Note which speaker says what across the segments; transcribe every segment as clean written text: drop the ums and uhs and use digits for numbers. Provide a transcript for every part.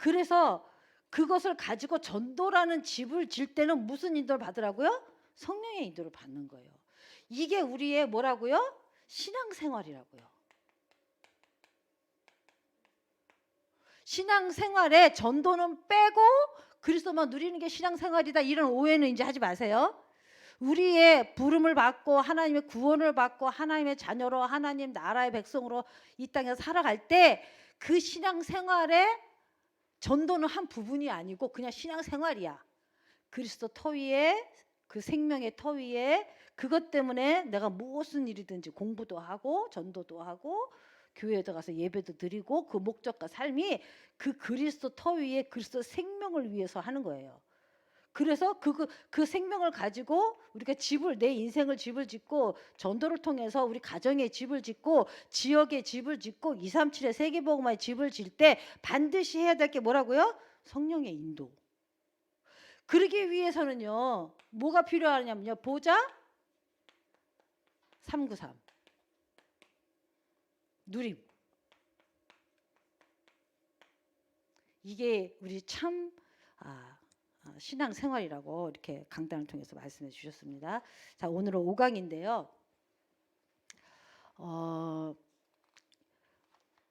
Speaker 1: 그래서 그것을 가지고 전도라는 집을 질 때는 무슨 인도를 받으라고요? 성령의 인도를 받는 거예요. 이게 우리의 뭐라고요? 신앙생활이라고요. 신앙생활에 전도는 빼고 그리스도만 누리는 게 신앙생활이다, 이런 오해는 이제 하지 마세요. 우리의 부름을 받고 하나님의 구원을 받고 하나님의 자녀로 하나님 나라의 백성으로 이 땅에서 살아갈 때 그 신앙생활에 전도는 한 부분이 아니고 그냥 신앙생활이야. 그리스도 터 위에, 그 생명의 터 위에, 그것 때문에 내가 무슨 일이든지 공부도 하고 전도도 하고 교회에 가서 예배도 드리고, 그 목적과 삶이 그 그리스도 터 위에 그리스도 생명을 위해서 하는 거예요. 그래서 그 생명을 가지고 우리가 집을, 내 인생을 집을 짓고 전도를 통해서 우리 가정에 집을 짓고 지역에 집을 짓고 237의 세계복음화의 집을 질 때 반드시 해야 될 게 뭐라고요? 성령의 인도. 그러기 위해서는요, 뭐가 필요하냐면요, 보자 393 누림. 이게 우리 참 신앙생활이라고 이렇게 강단을 통해서 말씀해 주셨습니다. 자, 오늘은 5강인데요.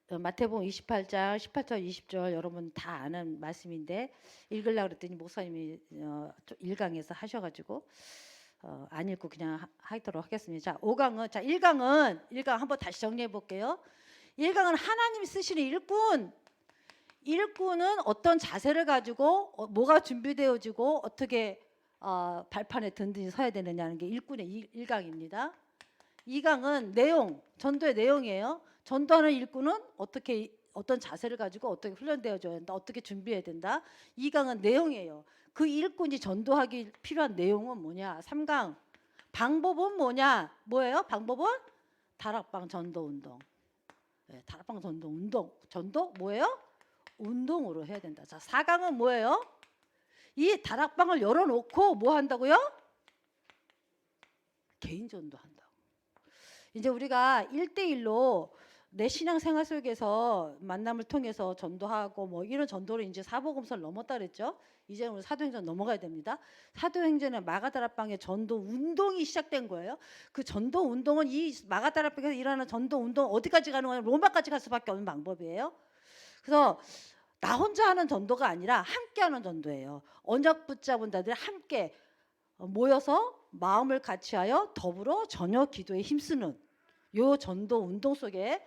Speaker 1: 마태복음 28장 18절 20절 여러분 다 아는 말씀인데 읽으려고 그랬더니 목사님이 1강에서 하셔가지고 안 읽고 그냥 하도록 하겠습니다. 자, 5강은, 자, 1강 한번 다시 정리해 볼게요. 1강은 하나님이 쓰시는 일꾼은 어떤 자세를 가지고 뭐가 준비되어지고 어떻게 발판에 든든히 서야 되느냐는 게 일꾼의 1강입니다. 2강은 내용, 전도의 내용이에요. 전도하는 일꾼은 어떤 자세를 가지고 어떻게 훈련되어져야 된다, 어떻게 준비해야 된다. 2강은 내용이에요. 그 일꾼이 전도하기 필요한 내용은 뭐냐. 3강 방법은 뭐냐. 뭐예요? 방법은 다락방 전도 운동. 네, 다락방 전도 운동. 전도 뭐예요? 운동으로 해야 된다. 자, 4강은 뭐예요? 이 다락방을 열어놓고 뭐 한다고요? 개인 전도 한다. 이제 우리가 1대1로 내 신앙생활 속에서 만남을 통해서 전도하고 뭐 이런 전도를 이제 사복음서를 넘었다 그랬죠. 이제 우리 사도행전 넘어가야 됩니다. 사도행전에 마가다락방의 전도 운동이 시작된 거예요. 그 전도 운동은 이 마가다락방에서 일어나는 전도 운동 어디까지 가는 거냐, 로마까지 갈 수밖에 없는 방법이에요. 그래서 나 혼자 하는 전도가 아니라 함께 하는 전도예요. 언약 붙잡은 자들이 함께 모여서 마음을 같이하여 더불어 저녁 기도에 힘쓰는 요 전도 운동 속에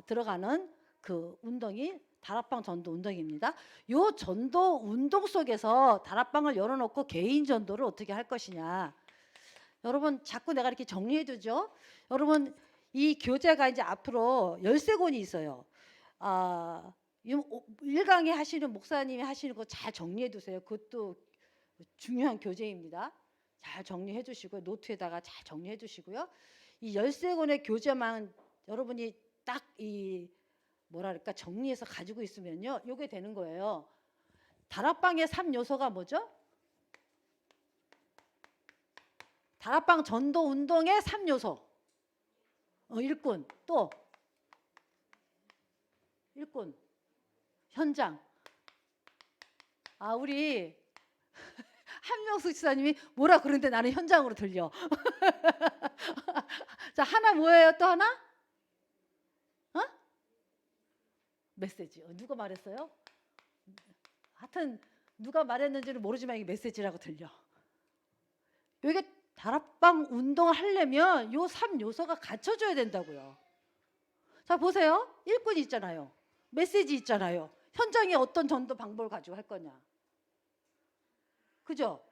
Speaker 1: 들어가는 그 운동이 다락방 전도 운동입니다. 요 전도 운동 속에서 다락방을 열어놓고 개인 전도를 어떻게 할 것이냐. 여러분 자꾸 내가 이렇게 정리해두죠. 여러분 이 교재가 이제 앞으로 13권이 있어요. 1강에 하시는 목사님이 하시는 거 잘 정리해두세요. 그것도 중요한 교재입니다. 잘 정리해 주시고 노트에다가 잘 정리해 주시고요. 이 13권의 교재만 여러분이 딱 이 뭐랄까 정리해서 가지고 있으면요, 요게 되는 거예요. 다락방의 3요소가 뭐죠? 다락방 전도 운동의 3요소. 일꾼, 또 일꾼, 현장. 우리 한명숙 지사님이 뭐라 그러는데 나는 현장으로 들려. 자, 하나 뭐예요? 또 하나? 메시지. 누가 말했어요? 하여튼 누가 말했는지는 모르지만 이게 메시지라고 들려. 이게 다락방 운동을 하려면 요 3요소가 갖춰져야 된다고요. 자, 보세요. 일꾼이 있잖아요. 메시지 있잖아요. 현장에 어떤 전도 방법을 가지고 할 거냐. 그죠?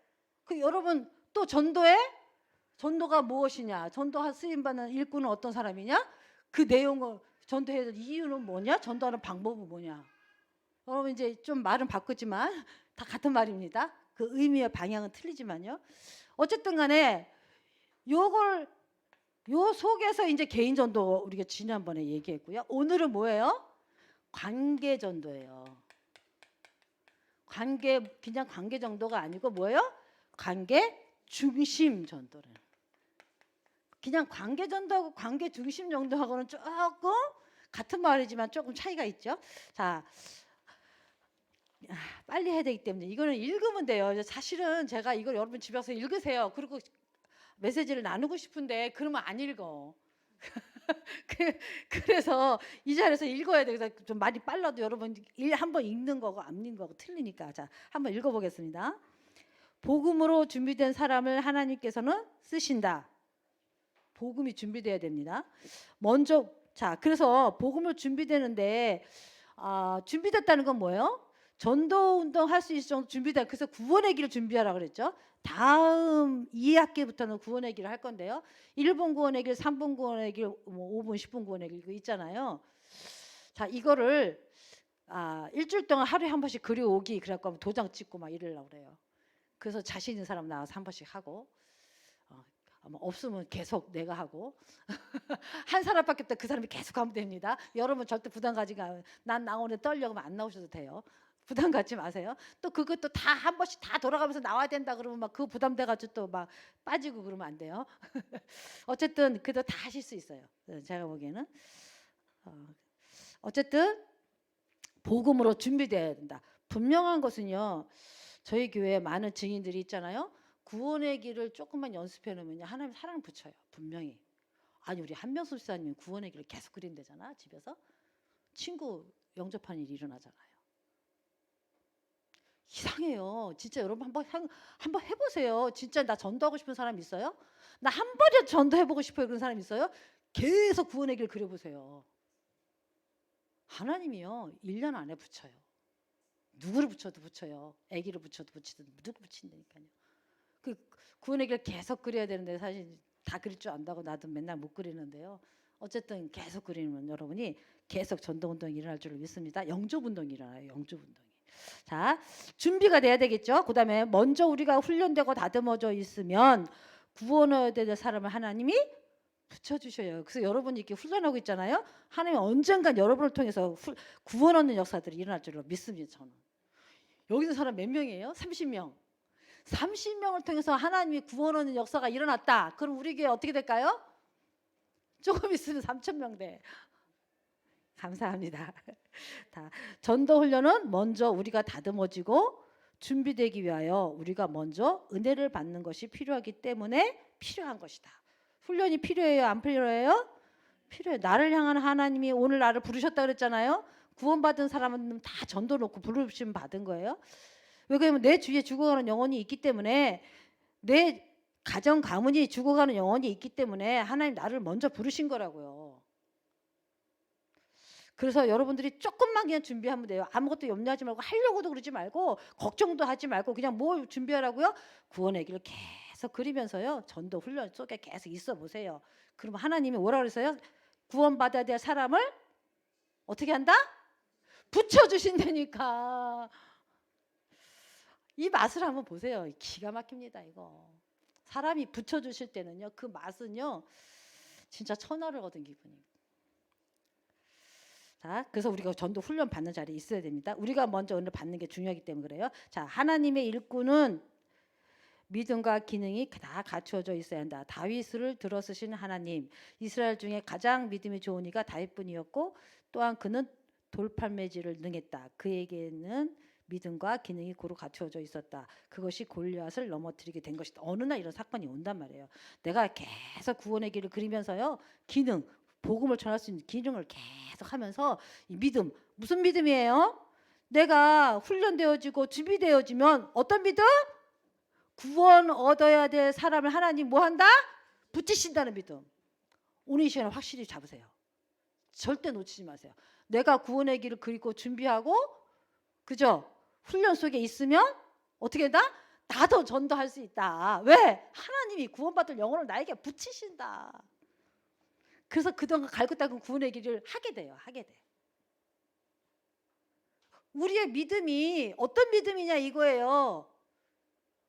Speaker 1: 여러분 또 전도가 무엇이냐? 전도할 쓰임받는 일꾼은 어떤 사람이냐? 그 내용을 전도해야 될 이유는 뭐냐? 전도하는 방법은 뭐냐? 여러분 이제 좀 말은 바꾸지만 다 같은 말입니다. 그 의미의 방향은 틀리지만요. 어쨌든 간에 요 속에서 이제 개인 전도 우리가 지난번에 얘기했고요. 오늘은 뭐예요? 관계 전도예요. 그냥 관계 정도가 아니고 뭐예요? 관계 중심 전도를. 그냥 관계 전도하고 관계 중심 정도하고는 조금 같은 말이지만 조금 차이가 있죠. 자, 빨리 해야 되기 때문에 이거는 읽으면 돼요. 사실은 제가 이걸 여러분 집에서 읽으세요. 그리고 메시지를 나누고 싶은데 그러면 안 읽어. 그래서 이 자리에서 읽어야 돼. 그래서 좀 말이 빨라도 여러분 한번 읽는 거고 안 읽는 거고 틀리니까. 자, 한번 읽어보겠습니다. 복음으로 준비된 사람을 하나님께서는 쓰신다. 복음이 준비돼야 됩니다. 먼저 자, 그래서 복음으로 준비되는데 준비됐다는 건 뭐예요? 전도 운동 할 수 있을 정도 준비돼. 그래서 구원의 길을 준비하라 그랬죠. 다음 2학기부터는 구원의 길을 할 건데요. 1분 구원의 길, 3분 구원의 길, 5분, 10분 구원의 길 이거 있잖아요. 자, 이거를 일주일 동안 하루에 한 번씩 그려오기 그래갖고 도장 찍고 막 이러려고 그래요. 그래서 자신 있는 사람 나와서 한 번씩 하고 없으면 계속 내가 하고 한 사람밖에 없다 그 사람이 계속 하면 됩니다. 여러분 절대 부담 가지고 난 나오는데 떨려 그러면 안 나오셔도 돼요. 부담 갖지 마세요. 또 그것도 다 한 번씩 다 돌아가면서 나와야 된다 그러면 막 그 부담돼 가지고 또 막 빠지고 그러면 안 돼요. 어쨌든 그래도 다 하실 수 있어요. 제가 보기에는 어쨌든 복음으로 준비돼야 된다. 분명한 것은요. 저희 교회에 많은 증인들이 있잖아요. 구원의 길을 조금만 연습해 놓으면 하나님 사랑을 붙여요. 분명히. 아니 우리 한명수 집사님이 구원의 길을 계속 그린대잖아. 집에서. 친구 영접하는 일이 일어나잖아요. 이상해요. 진짜 여러분 한번 해보세요. 진짜 나 전도하고 싶은 사람 있어요? 나 한 번이라도 전도해보고 싶어요. 그런 사람 있어요? 계속 구원의 길 그려보세요. 하나님이요. 1년 안에 붙여요. 누구를 붙여도 붙여요. 아기를 붙여도 붙이든 누구 붙인다니까요. 그 구원의 길 계속 그려야 되는데 사실 다 그릴 줄 안다고 나도 맨날 못 그리는데요. 어쨌든 계속 그리면 여러분이 계속 전도운동이 일어날 줄 믿습니다. 영접운동이 일어나요. 영접운동이. 자, 준비가 돼야 되겠죠. 그 다음에 먼저 우리가 훈련되고 다듬어져 있으면 구원해야 될 사람을 하나님이 붙여주셔요. 그래서 여러분이 이렇게 훈련하고 있잖아요. 하나님 언젠간 여러분을 통해서 구원 얻는 역사들이 일어날 줄로 믿습니다. 저는. 여기 있는 사람 몇 명이에요? 30명. 30명을 통해서 하나님이 구원 얻는 역사가 일어났다. 그럼 우리 교회 어떻게 될까요? 조금 있으면 3,000명 돼. 감사합니다. 전도 훈련은 먼저 우리가 다듬어지고 준비되기 위하여 우리가 먼저 은혜를 받는 것이 필요하기 때문에 필요한 것이다. 훈련이 필요해요? 안 필요해요? 필요해요. 나를 향한 하나님이 오늘 나를 부르셨다 그랬잖아요. 구원받은 사람은 다 전도 놓고 부르심 받은 거예요. 왜 그러면 내 주위에 죽어가는 영혼이 있기 때문에 내 가정 가문이 죽어가는 영혼이 있기 때문에 하나님 나를 먼저 부르신 거라고요. 그래서 여러분들이 조금만 그냥 준비하면 돼요. 아무것도 염려하지 말고 하려고도 그러지 말고 걱정도 하지 말고 그냥 뭘 준비하라고요? 구원의 길을 계속 그리면서요. 전도 훈련 속에 계속 있어 보세요. 그러면 하나님이 뭐라 그랬어요? 구원받아야 될 사람을 어떻게 한다? 붙여주신다니까. 이 맛을 한번 보세요. 기가 막힙니다 이거. 사람이 붙여주실 때는요. 그 맛은요. 진짜 천하를 얻은 기분이에요. 자, 그래서 우리가 전도 훈련 받는 자리에 있어야 됩니다. 우리가 먼저 은혜를 받는 게 중요하기 때문에 그래요. 자, 하나님의 일꾼은 믿음과 기능이 다 갖추어져 있어야 한다. 다윗을 들어쓰신 하나님, 이스라엘 중에 가장 믿음이 좋은 이가 다윗뿐이었고 또한 그는 돌팔매질을 능했다. 그에게는 믿음과 기능이 고루 갖추어져 있었다. 그것이 골리앗을 넘어뜨리게 된 것이다. 어느 날 이런 사건이 온단 말이에요. 내가 계속 구원의 길을 그리면서요. 기능, 복음을 전할 수 있는 기능을 계속 하면서 이 믿음, 무슨 믿음이에요? 내가 훈련되어지고 준비되어지면 어떤 믿음? 구원 얻어야 될 사람을 하나님 뭐 한다? 붙이신다는 믿음. 오늘 이 시간에 확실히 잡으세요. 절대 놓치지 마세요. 내가 구원의 길을 그리고 준비하고 그죠? 훈련 속에 있으면 어떻게 된다? 나도 전도할 수 있다. 왜? 하나님이 구원받을 영혼을 나에게 붙이신다. 그래서 그동안 갈고 닦은 구원의 길을 하게 돼요. 하게 돼. 우리의 믿음이 어떤 믿음이냐 이거예요.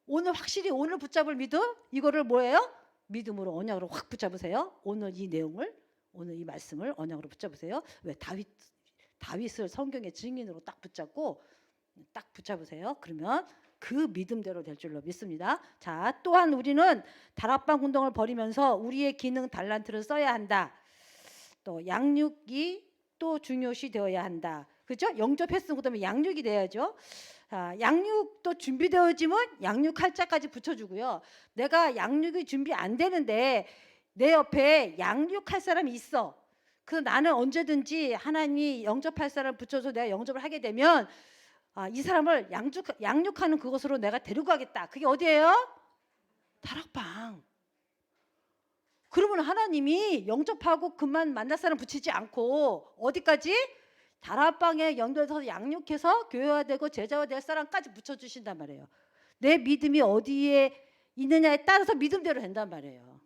Speaker 1: 오늘 확실히 오늘 붙잡을 믿음 이거를 뭐예요? 믿음으로 언약으로 확 붙잡으세요. 오늘 이 내용을 오늘 이 말씀을 언약으로 붙잡으세요. 왜 다윗을 성경의 증인으로 딱 붙잡고 딱 붙잡으세요. 그러면 그 믿음대로 될 줄로 믿습니다. 자, 또한 우리는 다락방 운동을 벌이면서 우리의 기능 달란트를 써야 한다. 또 양육이 또 중요시 되어야 한다. 그렇죠? 영접했으면 그다음에 양육이 돼야죠. 자, 양육도 준비되어지면 양육할 자까지 붙여주고요. 내가 양육이 준비 안 되는데 내 옆에 양육할 사람이 있어. 그 나는 언제든지 하나님이 영접할 사람 붙여서 내가 영접을 하게 되면 이 사람을 양육하는 그곳으로 내가 데리고 가겠다. 그게 어디예요? 다락방. 그러면 하나님이 영접하고 그만 만날 사람 붙이지 않고 어디까지? 다락방에 연결해서 양육해서 교회화되고 제자화될 사람까지 붙여주신단 말이에요. 내 믿음이 어디에 있느냐에 따라서 믿음대로 된단 말이에요.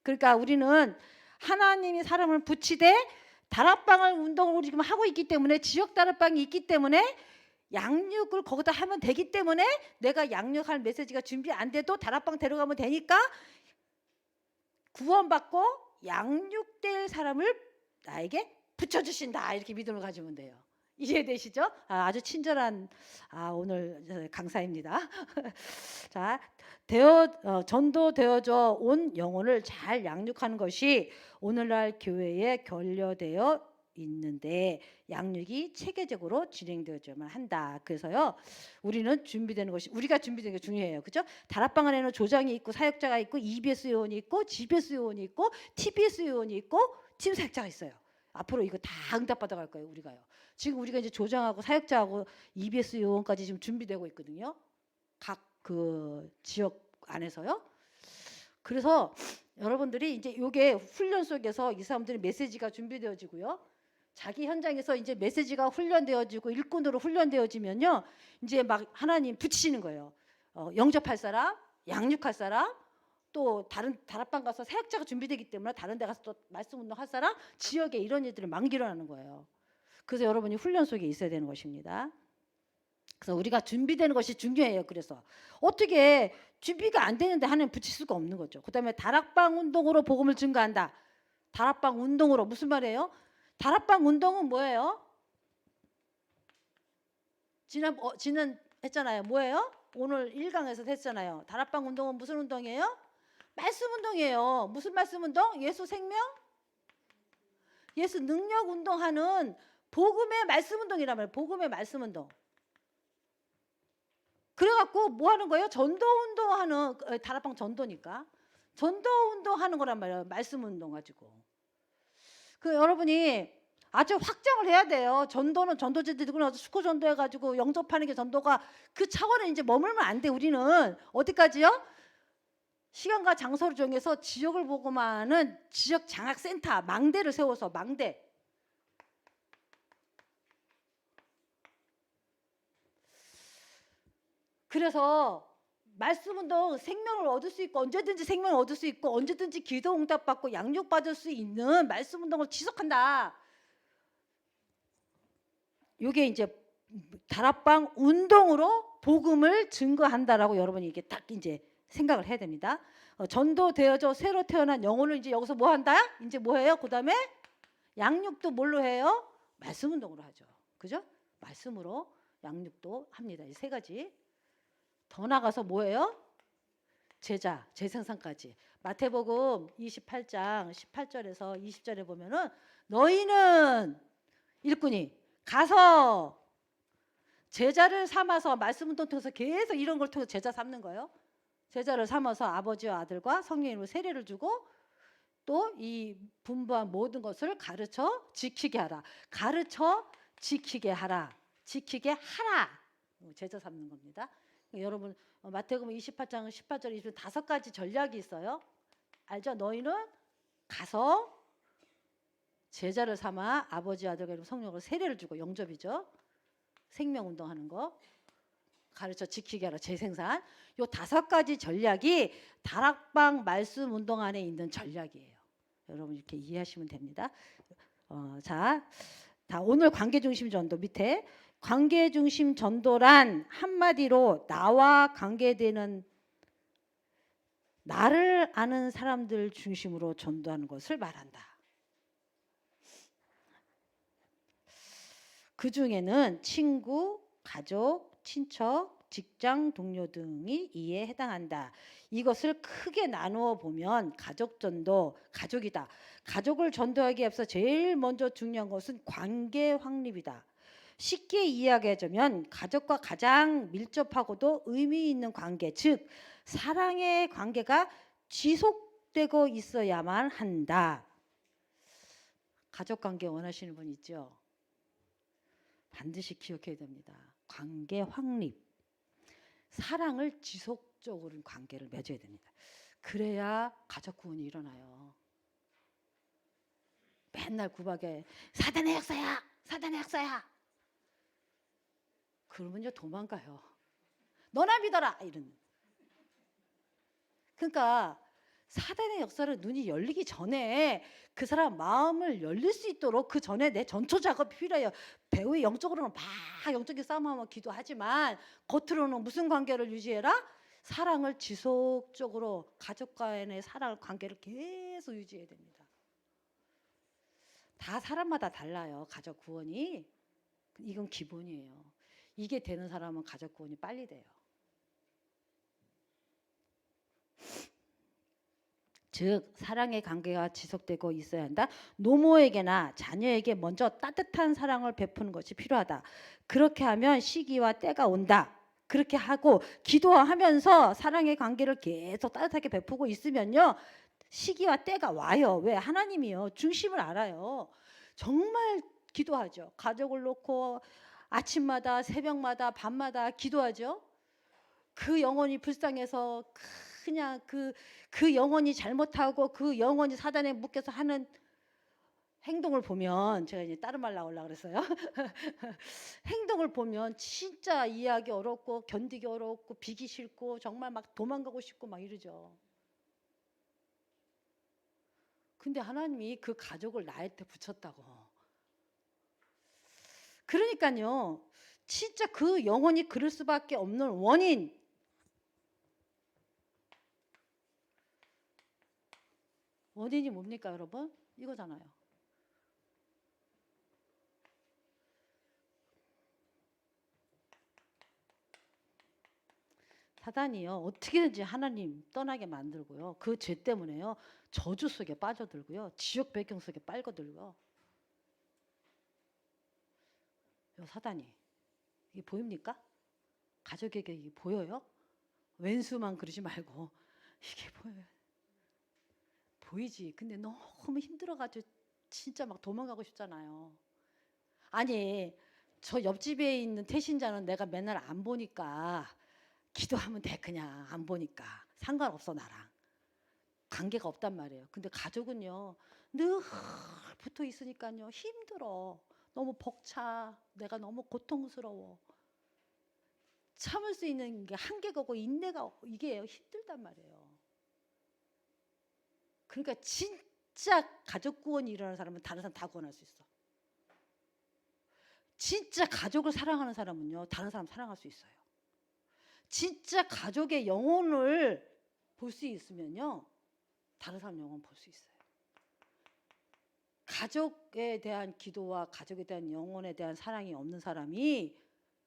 Speaker 1: 그러니까 우리는 하나님이 사람을 붙이되 다락방을 운동을 우리 지금 하고 있기 때문에 지역 다락방이 있기 때문에 양육을 거기다 하면 되기 때문에 내가 양육할 메시지가 준비 안 돼도 다락방 데려가면 되니까 구원받고 양육될 사람을 나에게 붙여주신다. 이렇게 믿음을 가지면 돼요. 이해되시죠? 아주 친절한 오늘 강사입니다. 자, 전도되어져 온 영혼을 잘 양육하는 것이 오늘날 교회에 결여되어 있는데 양육이 체계적으로 진행되어야만 한다. 그래서요, 우리는 준비되는 것이 우리가 준비되는 게 중요해요. 그죠? 다락방 안에는 조장이 있고 사역자가 있고 EBS 요원이 있고 GBS 요원이 있고 TBS 요원이 있고 팀 사역자가 있어요. 앞으로 이거 다 응답받아 갈 거예요. 우리가요. 지금 우리가 이제 조장하고 사역자하고 EBS 요원까지 지금 준비되고 있거든요. 각 그 지역 안에서요. 그래서 여러분들이 이제 요게 훈련 속에서 이 사람들이 메시지가 준비되어지고요. 자기 현장에서 이제 메시지가 훈련되어지고 일꾼으로 훈련되어지면요. 이제 막 하나님 붙이시는 거예요. 영접할 사람, 양육할 사람, 또 다른 다락방 가서 사역자가 준비되기 때문에 다른 데 가서 또 말씀 운동할 사람, 지역에 이런 일들을 막 일어나는 거예요. 그래서 여러분이 훈련 속에 있어야 되는 것입니다. 그래서 우리가 준비되는 것이 중요해요. 그래서 어떻게 준비가 안 되는데 하나님 붙일 수가 없는 거죠. 그다음에 다락방 운동으로 복음을 증거한다. 다락방 운동으로 무슨 말이에요? 다락방 운동은 뭐예요? 지난 했잖아요. 뭐예요? 오늘 1강에서 했잖아요. 다락방 운동은 무슨 운동이에요? 말씀 운동이에요. 무슨 말씀 운동? 예수 생명? 예수 능력 운동하는 복음의 말씀 운동이란 말이에요. 복음의 말씀 운동. 그래갖고 뭐 하는 거예요? 전도 운동하는 다락방 전도니까 전도 운동하는 거란 말이에요. 말씀 운동 가지고. 그 여러분이 아주 확장을 해야 돼요. 전도는 전도제들 들고 나서 수코 전도해가지고 영접하는 게 전도가 그 차원에 이제 머물면 안 돼. 우리는 어디까지요? 시간과 장소를 정해서 지역을 보고만은 지역 장학센터 망대를 세워서 망대. 그래서 말씀 운동 생명을 얻을 수 있고 언제든지 생명을 얻을 수 있고 언제든지 기도 응답받고 양육받을 수 있는 말씀 운동을 지속한다. 이게 이제 다락방 운동으로 복음을 증거한다라고 여러분이 이게 딱 이제 생각을 해야 됩니다. 전도되어져 새로 태어난 영혼을 이제 여기서 뭐 한다? 이제 뭐 해요? 그다음에 양육도 뭘로 해요? 말씀 운동으로 하죠. 그죠? 말씀으로 양육도 합니다. 이 세 가지. 더 나가서 뭐예요? 제자, 재생산까지. 마태복음 28장 18절에서 20절에 보면은 너희는 일꾼이 가서 제자를 삼아서 말씀 운동 통해서 계속 이런 걸 통해서 제자 삼는 거예요. 제자를 삼아서 아버지와 아들과 성령의 이름으로 세례를 주고 또 이 분부한 모든 것을 가르쳐 지키게 하라. 가르쳐 지키게 하라. 지키게 하라. 제자 삼는 겁니다. 여러분 마태복음 28장 18절 20절 5가지 전략이 있어요. 알죠? 너희는 가서 제자를 삼아 아버지와 아들과 성령으로 세례를 주고 영접이죠. 생명 운동하는 거 가르쳐 지키게 하라. 재생산. 요 5가지 전략이 다락방 말씀 운동 안에 있는 전략이에요. 여러분 이렇게 이해하시면 됩니다. 자, 오늘 관계중심 전도 밑에 관계중심 전도란 한마디로 나와 관계되는 나를 아는 사람들 중심으로 전도하는 것을 말한다. 그 중에는 친구, 가족, 친척, 직장 동료 등이 이에 해당한다. 이것을 크게 나누어 보면 가족 전도, 가족이다. 가족을 전도하기에 앞서 제일 먼저 중요한 것은 관계 확립이다. 쉽게 이야기하자면 가족과 가장 밀접하고도 의미 있는 관계, 즉 사랑의 관계가 지속되고 있어야만 한다. 가족 관계 원하시는 분 있죠? 반드시 기억해야 됩니다. 관계 확립. 사랑을 지속적으로 관계를 맺어야 됩니다. 그래야 가족 구원이 일어나요. 맨날 구박에 사단의 역사야, 사단의 역사야. 그러면요 도망가요. 너나 믿어라 이런. 그러니까 사단의 역사를 눈이 열리기 전에 그 사람 마음을 열릴 수 있도록 그 전에 내 전초 작업이 필요해요. 배우의 영적으로는 막 영적인 싸움하면 기도하지만 겉으로는 무슨 관계를 유지해라? 사랑을 지속적으로 가족과의 사랑 관계를 계속 유지해야 됩니다. 다 사람마다 달라요. 가족 구원이. 이건 기본이에요. 이게 되는 사람은 가족 구원이 빨리 돼요. 즉 사랑의 관계가 지속되고 있어야 한다. 노모에게나 자녀에게 먼저 따뜻한 사랑을 베푸는 것이 필요하다. 그렇게 하면 시기와 때가 온다. 그렇게 하고 기도하면서 사랑의 관계를 계속 따뜻하게 베푸고 있으면요. 시기와 때가 와요. 왜? 하나님이요. 중심을 알아요. 정말 기도하죠. 가족을 놓고 아침마다 새벽마다 밤마다 기도하죠. 그 영혼이 불쌍해서 그냥 그 영혼이 잘못하고 그 영혼이 사단에 묶여서 하는 행동을 보면 제가 이제 다른 말 나오려고 그랬어요. 행동을 보면 진짜 이해하기 어렵고 견디기 어렵고 비기 싫고 정말 막 도망가고 싶고 막 이러죠. 근데 하나님이 그 가족을 나한테 붙였다고. 그러니까요. 진짜 그 영혼이 그럴 수밖에 없는 원인. 원인이 뭡니까 여러분? 이거잖아요. 사단이요. 어떻게든지 하나님 떠나게 만들고요. 그 죄 때문에요. 저주 속에 빠져들고요. 지옥 배경 속에 빨거들고요. 요 사단이. 이게 보입니까? 가족에게 이게 보여요? 왼수만 그러지 말고 이게 보여요. 보이지. 근데 너무 힘들어가지고 진짜 막 도망가고 싶잖아요. 아니 저 옆집에 있는 태신자는 내가 맨날 안 보니까 기도하면 돼. 그냥 안 보니까 상관없어 나랑. 관계가 없단 말이에요. 근데 가족은요 늘 붙어 있으니까요 힘들어. 너무 벅차. 내가 너무 고통스러워. 참을 수 있는 게 한계가 고 인내가 이게 힘들단 말이에요. 그러니까 진짜 가족 구원이 일어나는 사람은 다른 사람 다 구원할 수 있어. 진짜 가족을 사랑하는 사람은요 다른 사람 사랑할 수 있어요. 진짜 가족의 영혼을 볼 수 있으면요 다른 사람 영혼 볼 수 있어요. 가족에 대한 기도와 가족에 대한 영혼에 대한 사랑이 없는 사람이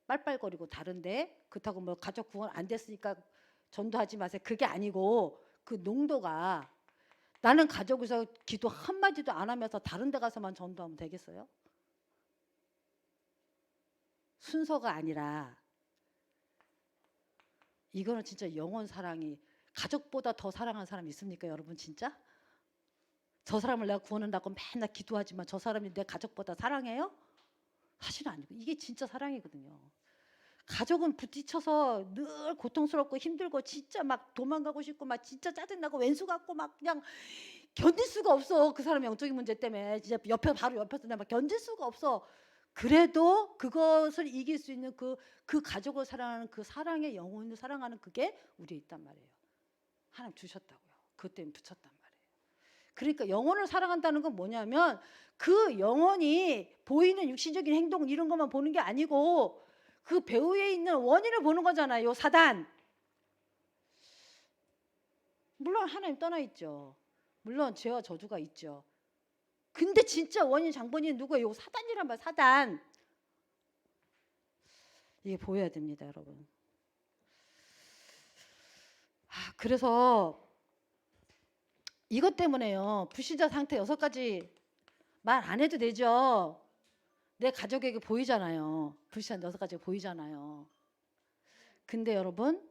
Speaker 1: 빨빨거리고 다른데 그렇다고 뭐 가족 구원 안 됐으니까 전도하지 마세요. 그게 아니고 그 농도가 나는 가족에서 기도 한마디도 안 하면서 다른 데 가서만 전도하면 되겠어요? 순서가 아니라 이거는 진짜 영혼 사랑이 가족보다 더 사랑하는 사람이 있습니까 여러분 진짜? 저 사람을 내가 구원한다고 맨날 기도하지만 저 사람이 내 가족보다 사랑해요? 사실은 아니고 이게 진짜 사랑이거든요. 가족은 부딪혀서 늘 고통스럽고 힘들고 진짜 막 도망가고 싶고 막 진짜 짜증나고 왼수 같고 막 그냥 견딜 수가 없어. 그 사람의 영적인 문제 때문에 진짜 옆에 바로 옆에서 내가 막 견딜 수가 없어. 그래도 그것을 이길 수 있는 그 가족을 사랑하는 그 사랑의 영혼을 사랑하는 그게 우리에 있단 말이에요. 하나님 주셨다고요. 그것 때문에 붙였단 말이에요. 그러니까 영혼을 사랑한다는 건 뭐냐면 그 영혼이 보이는 육신적인 행동 이런 것만 보는 게 아니고 그 배후에 있는 원인을 보는 거잖아요. 사단. 물론 하나님 떠나 있죠. 물론 죄와 저주가 있죠. 근데 진짜 원인 장본인은 누구예요? 사단이란 말 사단. 이게 보여야 됩니다 여러분. 그래서 이것 때문에요. 불신자 상태 6가지 말 안 해도 되죠. 내 가족에게 보이잖아요. 불신 6가지가 보이잖아요. 근데 여러분,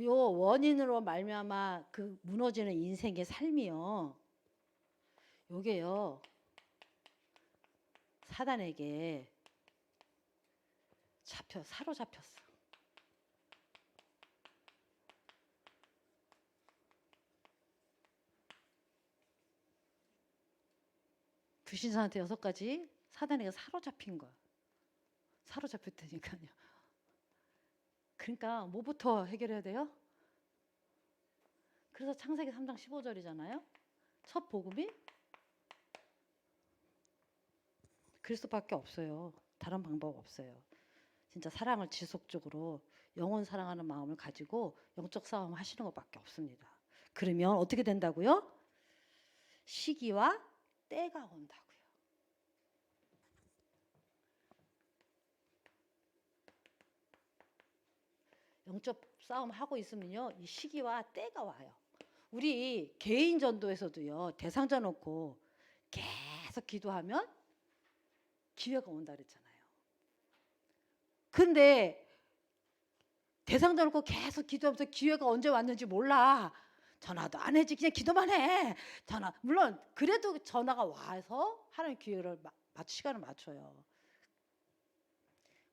Speaker 1: 요 원인으로 말미암아 그 무너지는 인생의 삶이요. 요게요. 사단에게 사로잡혔어. 불신사한테 6가지 사단에게 사로잡힌 거야. 사로잡혔다니까요. 그러니까 뭐부터 해결해야 돼요? 그래서 창세기 3장 15절이잖아요. 첫 복음이 그리스도밖에 없어요. 다른 방법 없어요. 진짜 사랑을 지속적으로 영원 사랑하는 마음을 가지고 영적 싸움 하시는 것밖에 없습니다. 그러면 어떻게 된다고요? 시기와 때가 온다고요. 영적 싸움 하고 있으면요, 이 시기와 때가 와요. 우리 개인 전도에서도요, 대상자 놓고 계속 기도하면 기회가 온다 그랬잖아요. 근데 대상자 놓고 계속 기도하면서 기회가 언제 왔는지 몰라. 전화도 안 해지, 그냥 기도만 해. 물론 그래도 전화가 와서 하나님 기회를 시간을 맞춰요.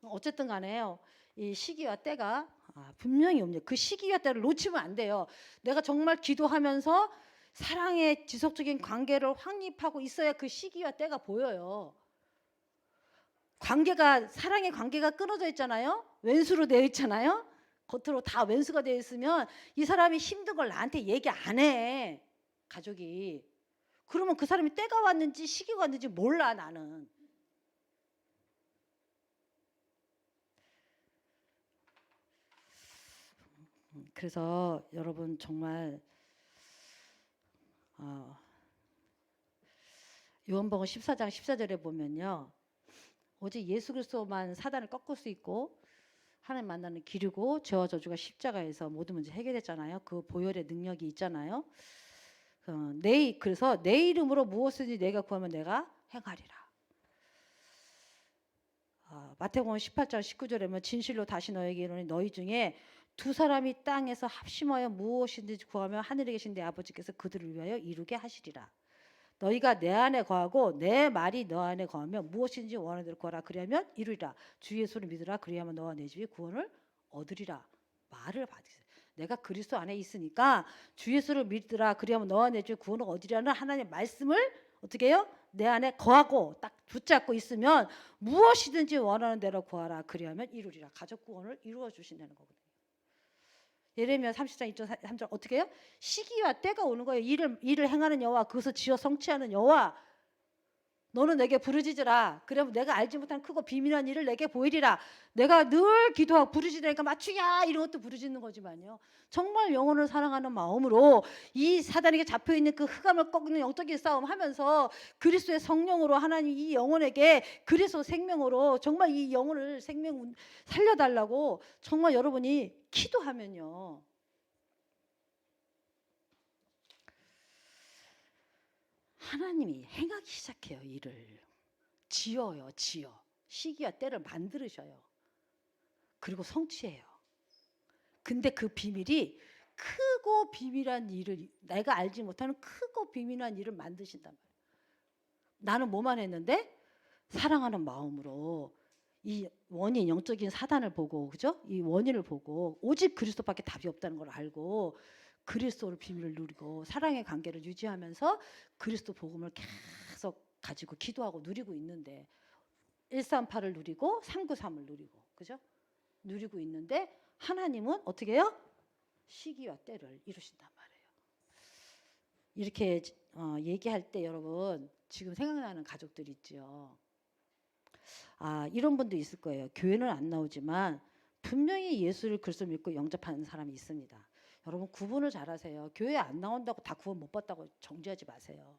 Speaker 1: 어쨌든 간에요, 이 시기와 때가 분명히 옵니다. 그 시기와 때를 놓치면 안 돼요. 내가 정말 기도하면서 사랑의 지속적인 관계를 확립하고 있어야 그 시기와 때가 보여요. 사랑의 관계가 끊어져 있잖아요. 왼수로 되어 있잖아요. 겉으로 다 왼수가 되어 있으면 이 사람이 힘든 걸 나한테 얘기 안 해. 가족이. 그러면 그 사람이 때가 왔는지 시기가 왔는지 몰라, 나는. 그래서 여러분 정말 요한복음 14장 14절에 보면요, 오직 예수 그리스도만 사단을 꺾을 수 있고 하나님 만나는 길이고 죄와 저주가 십자가에서 모든 문제 해결했잖아요. 그 보혈의 능력이 있잖아요. 그래서 내 이름으로 무엇이든지 내가 구하면 내가 행하리라. 마태복음 18장 19절에 보면 진실로 다시 너에게 이르노니 너희 중에 2사람이 땅에서 합심하여 무엇이든지 구하면 하늘에 계신 내 아버지께서 그들을 위하여 이루게 하시리라. 너희가 내 안에 거하고 내 말이 너 안에 거하면 무엇인지 원하는 대로 구하라. 그리하면 이루리라. 주 예수를 믿으라. 그리하면 너와 내 집이 구원을 얻으리라. 말을 받으세요. 내가 그리스도 안에 있으니까 주 예수를 믿으라. 그리하면 너와 내 집이 구원을 얻으리라는 하나님의 말씀을 어떻게 해요? 내 안에 거하고 딱 붙잡고 있으면 무엇이든지 원하는 대로 구하라. 그리하면 이루리라. 가족 구원을 이루어 주신다는 거거든요. 예레미야 30장 2절 3절 어떻게 해요? 시기와 때가 오는 거예요. 일을 행하는 여호와, 그것을 지어 성취하는 여호와, 너는 내게 부르짖으라. 그러면 내가 알지 못한 크고 비밀한 일을 내게 보이리라. 내가 늘 기도하고 부르짖으니까 맞추야 이런 것도 부르짖는 거지만요, 정말 영혼을 사랑하는 마음으로 이 사단에게 잡혀있는 그 흑암을 꺾는 영적인 싸움 하면서 그리스도의 성령으로 하나님 이 영혼에게 그리스도 생명으로 정말 이 영혼을 생명 살려달라고 정말 여러분이 기도하면요, 하나님이 행하기 시작해요. 일을 지어요. 시기와 때를 만들으셔요. 그리고 성취해요. 근데 그 비밀이 크고 비밀한 일을, 내가 알지 못하는 크고 비밀한 일을 만드신단 말이에요. 나는 뭐만 했는데 사랑하는 마음으로 이 원인, 영적인 사단을 보고, 그죠? 이 원인을 보고 오직 그리스도밖에 답이 없다는 걸 알고 그리스도를 비밀을 누리고 사랑의 관계를 유지하면서 그리스도 복음을 계속 가지고 기도하고 누리고 있는데, 138을 누리고 393을 누리고, 그죠? 누리고 있는데 하나님은 어떻게 해요? 시기와 때를 이루신단 말이에요. 이렇게 얘기할 때 여러분 지금 생각나는 가족들 있죠. 이런 분도 있을 거예요. 교회는 안 나오지만 분명히 예수를 그리스도 믿고 영접하는 사람이 있습니다. 여러분 구분을 잘하세요. 교회 안 나온다고 다 구원 못 받다고 정죄하지 마세요.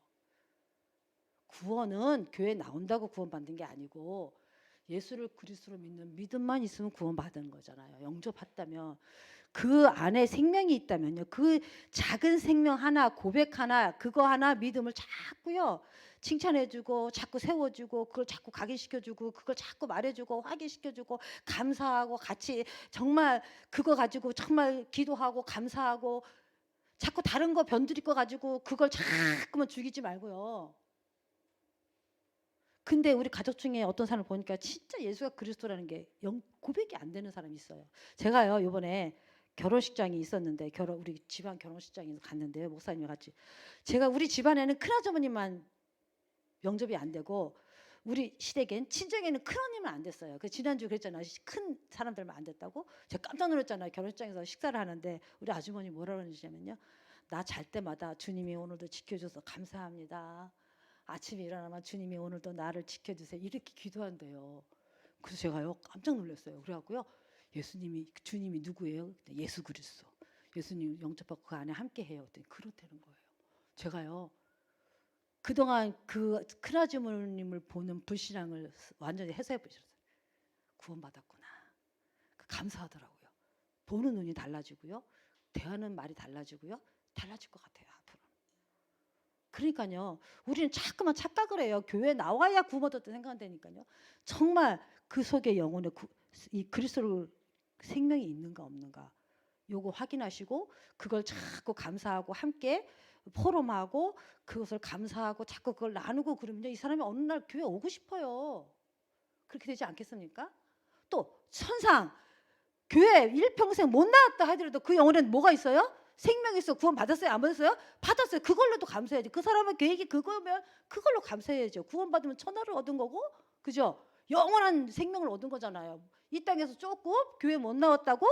Speaker 1: 구원은 교회 나온다고 구원 받는 게 아니고 예수를 그리스도로 믿는 믿음만 있으면 구원 받는 거잖아요. 영접했다면. 그 안에 생명이 있다면요. 그 작은 생명 하나, 고백 하나, 그거 하나 믿음을 자꾸요. 칭찬해주고 자꾸 세워주고 그걸 자꾸 각인시켜주고 그걸 자꾸 말해주고 확인시켜주고 감사하고 같이 정말 그거 가지고 정말 기도하고 감사하고 자꾸 다른 거 변두리 거 가지고 그걸 자꾸만 죽이지 말고요. 근데 우리 가족 중에 어떤 사람을 보니까 진짜 예수가 그리스도라는 게 고백이 안 되는 사람이 있어요. 제가요 이번에 결혼식장이 있었는데 우리 집안 결혼식장에 갔는데요. 목사님과 같이 제가 우리 집안에는 큰아주머니만 영접이 안 되고 우리 시댁엔 친정에는 큰언니만 안 됐어요. 그 지난주 그랬잖아요. 큰 사람들만 안 됐다고. 제가 깜짝 놀랐잖아요. 결혼식장에서 식사를 하는데 우리 아주머니 뭐라 그러냐면요. 나 잘 때마다 주님이 오늘도 지켜줘서 감사합니다. 아침에 일어나면 주님이 오늘도 나를 지켜주세요. 이렇게 기도한대요. 그래서 제가요 깜짝 놀랐어요. 그래갖고요 주님이 누구예요? 예수 그리스도. 예수님 영접받고 그 안에 함께해요. 그렇다는 거예요. 제가요 그동안 그 큰아주머님을 보는 불신앙을 완전히 해소해 보셨어요. 구원받았구나. 감사하더라고요. 보는 눈이 달라지고요. 대하는 말이 달라지고요. 달라질 것 같아요. 앞으로. 그러니까요. 우리는 자꾸만 착각을 해요. 교회 나와야 구원받았다 생각한다니까요. 정말 그 속에 영혼에 이 그리스도 생명이 있는가 없는가 요거 확인하시고 그걸 자꾸 감사하고 함께 포럼하고 그것을 감사하고 자꾸 그걸 나누고 그러면요. 이 사람이 어느 날 교회 오고 싶어요. 그렇게 되지 않겠습니까? 또 천상 교회 일평생 못 나왔다 하더라도 그 영혼에는 뭐가 있어요? 생명이 있어. 구원 받았어요? 안 받았어요? 받았어요. 그걸로도 감사해야지. 그 사람의 계획이 그거면 그걸로 감사해야죠. 구원 받으면 천하를 얻은 거고, 그죠? 영원한 생명을 얻은 거잖아요. 이 땅에서 조금 교회 못 나왔다고?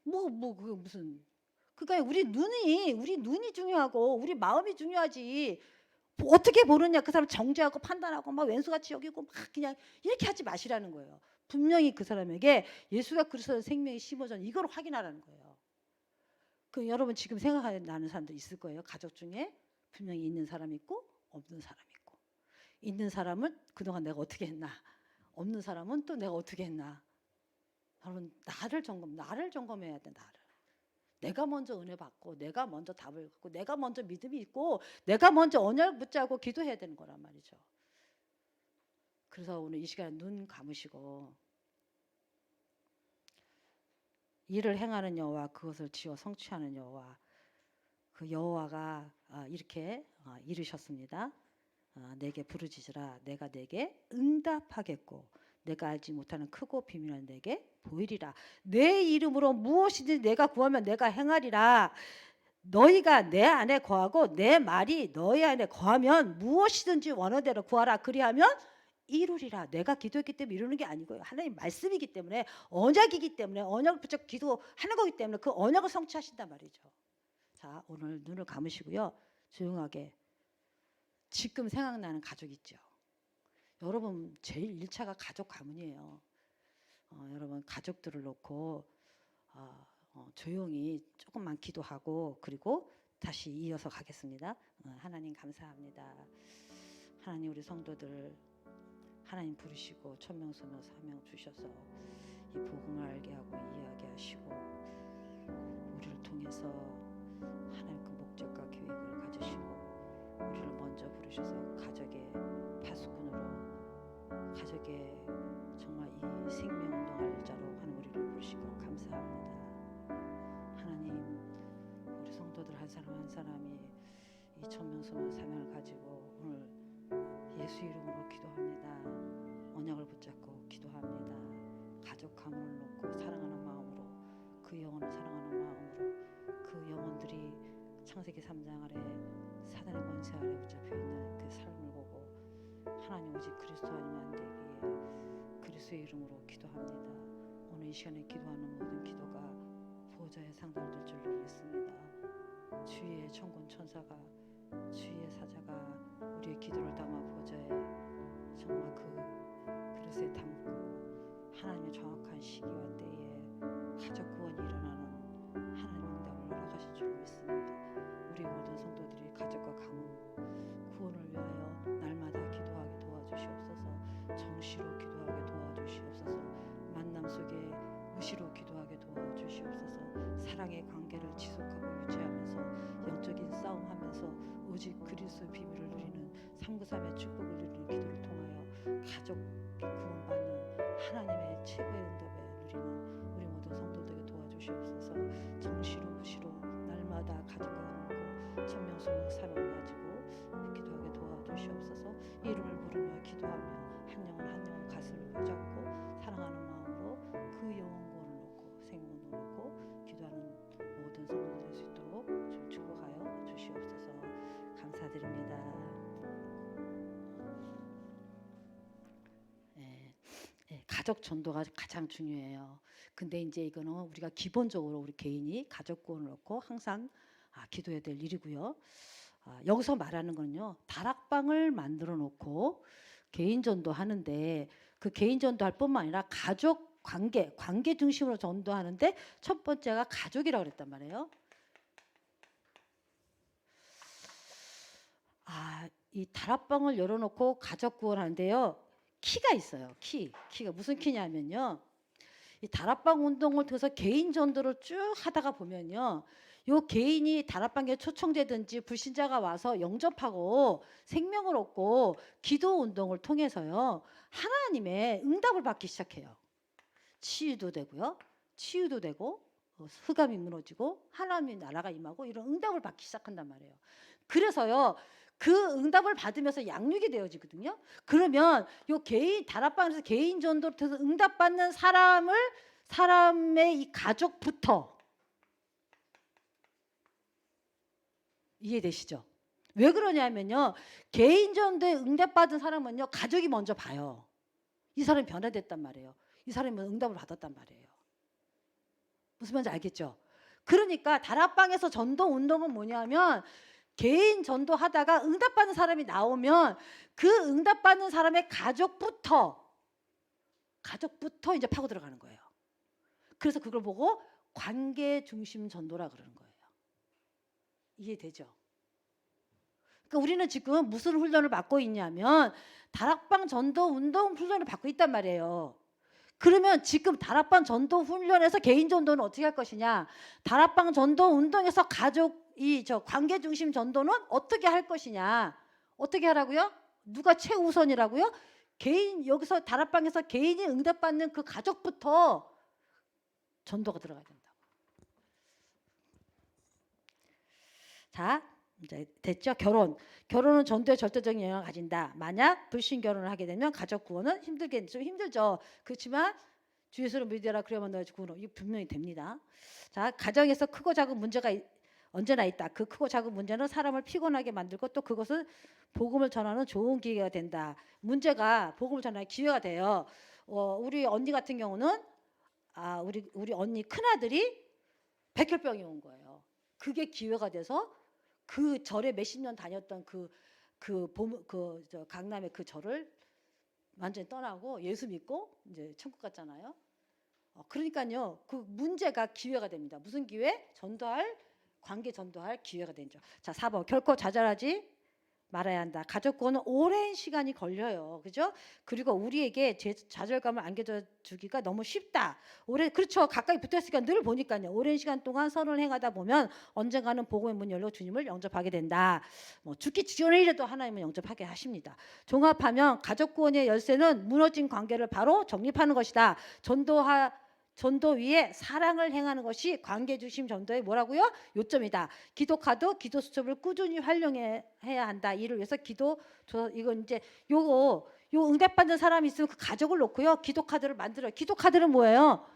Speaker 1: 그게 무슨? 그러니까 우리 눈이 중요하고 우리 마음이 중요하지. 어떻게 보느냐 그 사람 정죄하고 판단하고 막 왼수같이 여기고 막 그냥 이렇게 하지 마시라는 거예요. 분명히 그 사람에게 예수가 그리스도의 생명이 심어졌는 이걸 확인하라는 거예요. 그 여러분 지금 생각나는 사람들 있을 거예요. 가족 중에 분명히 있는 사람 있고 없는 사람 있고 있는 사람은 그동안 내가 어떻게 했나 없는 사람은 또 내가 어떻게 했나. 여러분 나를 점검해야 돼. 나를. 내가 먼저 은혜 받고 내가 먼저 답을 갖고 내가 먼저 믿음이 있고 내가 먼저 언약 붙잡고 기도해야 되는 거란 말이죠. 그래서 오늘 이 시간에 눈 감으시고 일을 행하는 여호와 그것을 지어 성취하는 여호와 그 여호와가 이렇게 이르셨습니다. 내게 부르짖으라 내가 내게 응답하겠고 내가 알지 못하는 크고 비밀한 내게 보이리라. 내 이름으로 무엇이든지 내가 구하면 내가 행하리라. 너희가 내 안에 거하고 내 말이 너희 안에 거하면 무엇이든지 원하대로 구하라. 그리하면 이루리라. 내가 기도했기 때문에 이루는 게 아니고요. 하나님 말씀이기 때문에 언약이기 때문에 언약을 붙잡고 기도하는 거기 때문에 그 언약을 성취하신단 말이죠. 자, 오늘 눈을 감으시고요. 조용하게 지금 생각나는 가족 있죠. 여러분 제일 1차가 가족 가문이에요. 여러분 가족들을 놓고 조용히 조금만 기도하고 그리고 다시 이어서 가겠습니다. 하나님 감사합니다. 하나님 우리 성도들 하나님 부르시고 천명소명 사명 주셔서 이 복음을 알게 하고 이해하게 하시고 우리를 통해서 하나님 그 목적과 계획을 가지시고 우리를 먼저 부르셔서 가족의 파수꾼으로 가족의 정말 이 생명운동할 자로 하는 우리를 부르시고 감사합니다. 하나님 우리 성도들 한 사람 한 사람이 이 천명소명 사명을 가지고 오늘 예수 이름으로 기도합니다. 언약을 붙잡고 기도합니다. 가족 가문을 놓고 사랑하는 마음으로 그 영혼을 사랑하는 마음으로 그 영혼들이 창세기 3장 아래 사단의 권세 아래 붙잡혀 있는 그 삶을 보고 하나님 오직 그리스도 아니면 안 되기에 그리스도의 이름으로 기도합니다. 오늘 이 시간에 기도하는 모든 기도가 보호자의 상달될 줄로 믿습니다. 주의 천군 천사가 주의 사자가 우리의 기도를 담아 보좌에 정말 그릇에 담고 하나님의 정확한 시기와 때에 가족 구원이 일어나는 하나님 응답을 허락하실 줄 믿습니다. 우리 모든 성도들이 가족과 가문 구원을 위하여 날마다 기도하게 도와주시옵소서. 정시로 기도하게 도와주시옵소서. 만남 속에 무시로 기도 사랑의 관계를 지속하고 유지하면서 영적인 싸움하면서 오직 그리스도의 비밀을 누리는 393의 축복을 누리는 기도를 통하여 가족이 구원받는 하나님의 최고의 응답에 누리는 우리 모든 성도들에게 도와주시옵소서. 정시로 무시로 날마다 가족과 놓고 천명소명 사명을 가지고 기도하게 도와주시옵소서. 이름을 부르며 기도하며 한 영혼 한 영혼 가슴을 붙잡고 사랑하는 마음으로 그 영혼 구원을 놓고 생명을 놓고 기도하는 모든 성도들 될 수 있도록 좀 축복하여 주시옵소서. 감사드립니다. 가족 전도가 가장 중요해요. 근데 이제 이거는 우리가 기본적으로 우리 개인이 가족 구원을 놓고 항상 기도해야 될 일이고요. 여기서 말하는 거는요, 다락방을 만들어 놓고 개인 전도하는데 그 개인 전도할 뿐만 아니라 가족 관계 중심으로 전도하는데 첫 번째가 가족이라고 그랬단 말이에요. 이 다락방을 열어놓고 가족 구원하는데요, 키가 있어요. 키가 무슨 키냐면요, 이 다락방 운동을 통해서 개인 전도를 쭉 하다가 보면요, 요 개인이 다락방에 초청되든지 불신자가 와서 영접하고 생명을 얻고 기도 운동을 통해서요, 하나님의 응답을 받기 시작해요. 치유도 되고요, 치유도 되고 흑암이 무너지고 하나님의 나라가 임하고 이런 응답을 받기 시작한단 말이에요. 그래서요, 그 응답을 받으면서 양육이 되어지거든요. 그러면 요 개인 다락방에서 개인 전도를 통해서 응답받는 사람의 이 가족부터, 이해되시죠? 왜 그러냐면요, 개인 전도에 응답받은 사람은요, 가족이 먼저 봐요. 이 사람이 변화됐단 말이에요. 이 사람이 응답을 받았단 말이에요. 무슨 말인지 알겠죠? 그러니까 다락방에서 전도 운동은 뭐냐면, 개인 전도하다가 응답받는 사람이 나오면 그 응답받는 사람의 가족부터 이제 파고 들어가는 거예요. 그래서 그걸 보고 관계 중심 전도라 그러는 거예요. 이해되죠? 그러니까 우리는 지금 무슨 훈련을 받고 있냐면 다락방 전도 운동 훈련을 받고 있단 말이에요. 그러면 지금 다락방 전도 훈련에서 개인 전도는 어떻게 할 것이냐, 다락방 전도 운동에서 관계 중심 전도는 어떻게 할 것이냐, 어떻게 하라고요? 누가 최우선이라고요? 여기서 다락방에서 개인이 응답받는 그 가족부터 전도가 들어가야 된다고. 자, 이제 됐죠? 결혼은 전도에 절대적인 영향을 가진다. 만약 불신 결혼을 하게 되면 가족 구원은 좀 힘들죠. 그렇지만 주 예수를 믿으라 그러면 너희 구원, 이게 분명히 됩니다. 자, 가정에서 크고 작은 문제가 언제나 있다. 그 크고 작은 문제는 사람을 피곤하게 만들고 또 그것은 복음을 전하는 좋은 기회가 된다. 문제가 복음을 전하는 기회가 돼요. 우리 언니 같은 경우는 우리 언니 큰아들이 백혈병이 온 거예요. 그게 기회가 돼서 그 절에 몇십 년 다녔던 강남의 그 절을 완전히 떠나고 예수 믿고 이제 천국 갔잖아요. 그러니까요, 그 문제가 기회가 됩니다. 무슨 기회? 관계 전도할 기회가 되죠. 자, 4번 결코 좌절하지 말아야 한다. 가족 구원은 오랜 시간이 걸려요. 그죠? 그리고 우리에게 좌절감을 안겨주기가 너무 쉽다. 그렇죠. 가까이 붙어있으니까 늘 보니까요. 오랜 시간 동안 선을 행하다 보면 언젠가는 복음의 문 열려 주님을 영접하게 된다. 죽기 직전이라도 하나님은 영접하게 하십니다. 종합하면 가족 구원의 열쇠는 무너진 관계를 바로 정립하는 것이다. 전도 위에 사랑을 행하는 것이 관계 중심 전도의 뭐라고요? 요점이다. 기도카드, 기도 수첩을 꾸준히 활용해야 한다. 이를 위해서 이건 이제 요 응답받는 사람이 있으면 그 가족을 놓고요, 기도카드를 만들어요. 기도카드는 뭐예요?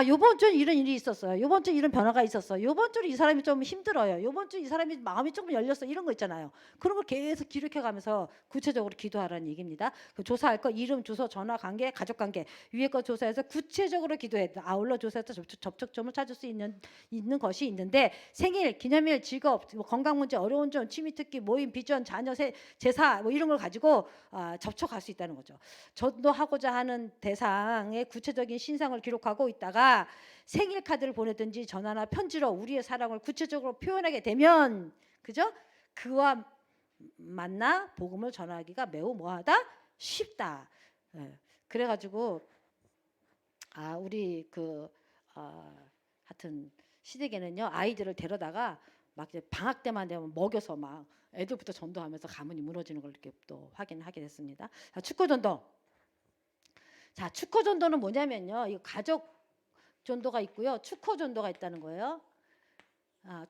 Speaker 1: 요번 주에 이런 일이 있었어요. 요번 주에 이런 변화가 있었어요. 요번 주에 이 사람이 좀 힘들어요. 요번 주에 이 사람이 마음이 조금 열렸어. 이런 거 있잖아요. 그런 걸 계속 기록해 가면서 구체적으로 기도하라는 얘기입니다. 조사할 거 이름, 주소, 전화, 관계, 가족 관계. 위에 거 조사해서 구체적으로 기도해. 아울러 조사해서 접촉점을 찾을 수 있는 것이 있는데, 생일, 기념일, 직업, 건강 문제, 어려운 점, 취미 특기, 모임, 비전, 자녀, 제사 이런 걸 가지고 접촉할 수 있다는 거죠. 전도하고자 하는 대상의 구체적인 신상을 기록하고 있다가 생일 카드를 보내든지 전화나 편지로 우리의 사랑을 구체적으로 표현하게 되면, 그죠? 그와 만나 복음을 전하기가 매우 뭐하다? 쉽다. 그래가지고 우리 하여튼 시댁에는요 아이들을 데려다가 막 이제 방학 때만 되면 먹여서 막 애들부터 전도하면서 가문이 무너지는 걸 이렇게 또 확인하게 됐습니다. 자, 축구 전도. 자, 축구 전도는 뭐냐면요. 이 가족 전도가 있고요. 축구 전도가 있다는 거예요.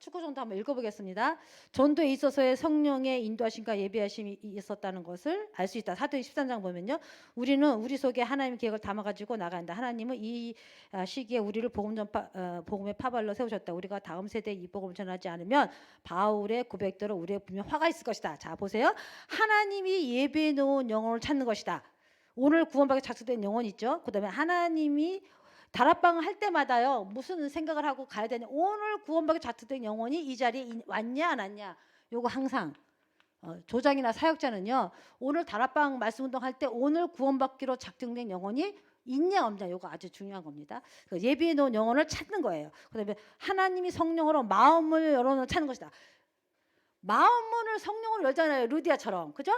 Speaker 1: 축구 전도 한번 읽어보겠습니다. 전도에 있어서의 성령의 인도하심과 예비하심이 있었다는 것을 알 수 있다. 사도행 13장 보면요. 우리는 우리 속에 하나님의 계획을 담아가지고 나간다. 하나님은 이 시기에 우리를 복음의 파발로 세우셨다. 우리가 다음 세대에 이 복음을 전하지 않으면 바울의 고백대로 우리의 분명 화가 있을 것이다. 자, 보세요. 하나님이 예비해 놓은 영혼을 찾는 것이다. 오늘 구원받게 작성된 영혼 있죠. 그다음에 하나님이 다락방 할 때마다요 무슨 생각을 하고 가야 되냐, 오늘 구원받게 작정된 영혼이 이 자리에 왔냐 안 왔냐. 요거 항상 조장이나 사역자는요 오늘 다락방 말씀 운동할 때 오늘 구원받기로 작정된 영혼이 있냐 없냐, 요거 아주 중요한 겁니다. 예비해 놓은 영혼을 찾는 거예요. 그다음에 하나님이 성령으로 마음을 열어놓은 찾는 것이다. 마음문을 성령으로 열잖아요. 루디아처럼. 그죠?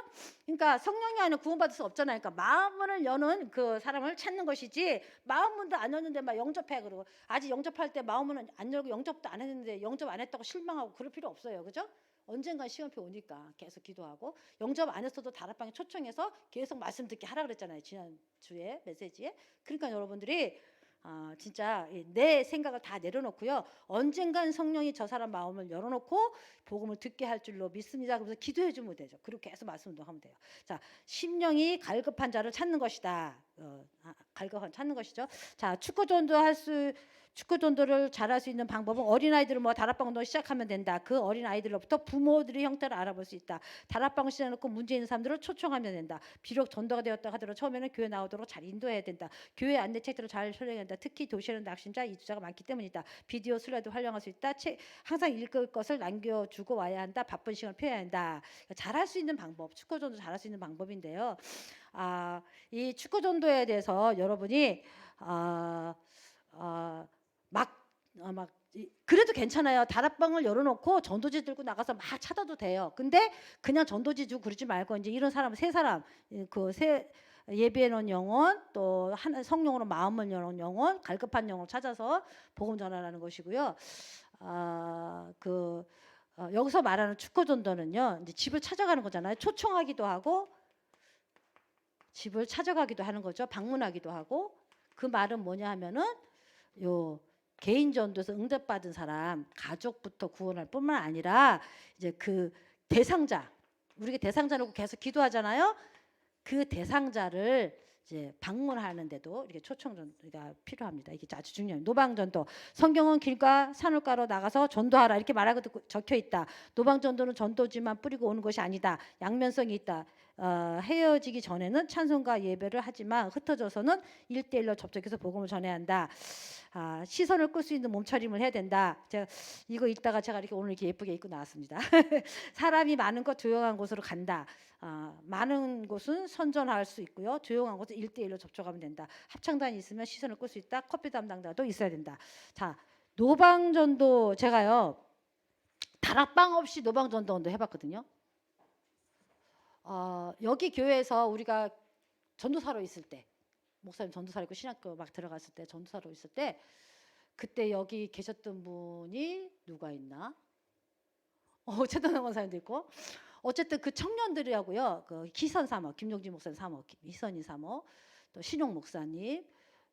Speaker 1: 그러니까 성령이 아니면 구원받을 수 없잖아요. 그러니까 마음문을 여는 그 사람을 찾는 것이지, 마음문도 안 열는데 막 영접해. 그러고 아직 영접할 때 마음문은 안 열고 영접도 안 했는데 영접 안 했다고 실망하고 그럴 필요 없어요. 그죠? 언젠간 시험표 오니까 계속 기도하고, 영접 안 했어도 다락방에 초청해서 계속 말씀 듣게 하라 그랬잖아요. 지난주에 메시지에. 그러니까 여러분들이 진짜 내 생각을 다 내려놓고요. 언젠간 성령이 저 사람 마음을 열어놓고 복음을 듣게 할 줄로 믿습니다. 그래서 기도해 주면 되죠. 그리고 계속 말씀 운동하면 돼요. 자, 심령이 갈급한 자를 찾는 것이다. 갈급한 찾는 것이죠. 자, 축구 전도를 잘할 수 있는 방법은 어린아이들을 다락방 운동을 시작하면 된다. 그 어린아이들로부터 부모들의 형태를 알아볼 수 있다. 다락방을 시작해놓고 문제 있는 사람들을 초청하면 된다. 비록 전도가 되었다 하더라도 처음에는 교회 나오도록 잘 인도해야 된다. 교회 안내책들을 잘 설명해야 된다. 특히 도시에는 낙심자, 이주자가 많기 때문이다. 비디오 슬라이드 활용할 수 있다. 항상 읽을 것을 남겨주고 와야 한다. 바쁜 시간을 피해야 한다. 잘할 수 있는 방법, 축구 전도 잘할 수 있는 방법인데요. 이 축구 전도에 대해서 여러분이 그래도 괜찮아요. 다락방을 열어놓고 전도지 들고 나가서 막 찾아도 돼요. 근데 그냥 전도지 주고 그러지 말고, 이제 이런 사람 세 사람, 예비해 놓은 영혼, 또 성령으로 마음을 여는 영혼, 갈급한 영혼을 찾아서 복음 전하라는 것이고요. 여기서 말하는 축구 전도는요, 이제 집을 찾아가는 거잖아요. 초청하기도 하고 집을 찾아가기도 하는 거죠. 방문하기도 하고. 그 말은 뭐냐 하면은 개인 전도에서 응답받은 사람 가족부터 구원할 뿐만 아니라 이제 그 대상자, 우리가 대상자 놓고 계속 기도하잖아요. 그 대상자를 이제 방문하는데도 이렇게 초청 전도가 필요합니다. 이게 아주 중요해요. 노방 전도. 성경은 길과 산울가로 나가서 전도하라 이렇게 말하고 적혀 있다. 노방 전도는 전도지만 뿌리고 오는 것이 아니다. 양면성이 있다. 헤어지기 전에는 찬송과 예배를 하지만 흩어져서는 1대1로 접촉해서 복음을 전해야 한다. 시선을 끌 수 있는 몸차림을 해야 된다. 제가 이거 읽다가 제가 이렇게 오늘 이렇게 예쁘게 입고 나왔습니다. 사람이 많은 곳 조용한 곳으로 간다. 많은 곳은 선전할 수 있고요. 조용한 곳은 1대1로 접촉하면 된다. 합창단이 있으면 시선을 끌 수 있다. 커피 담당자도 있어야 된다. 자, 노방전도 제가요 다락방 없이 노방전도 해봤거든요. 여기 교회에서 우리가 전도사로 있을 때, 목사님 전도사로 있고 신학교 막 들어갔을 때 전도사로 있을 때, 그때 여기 계셨던 분이 누가 있나? 최동영 원사님도 있고, 어쨌든 그 청년들이라고요. 그 희선 사모, 김종진 목사님 사모, 희선이 사모, 또 신용 목사님,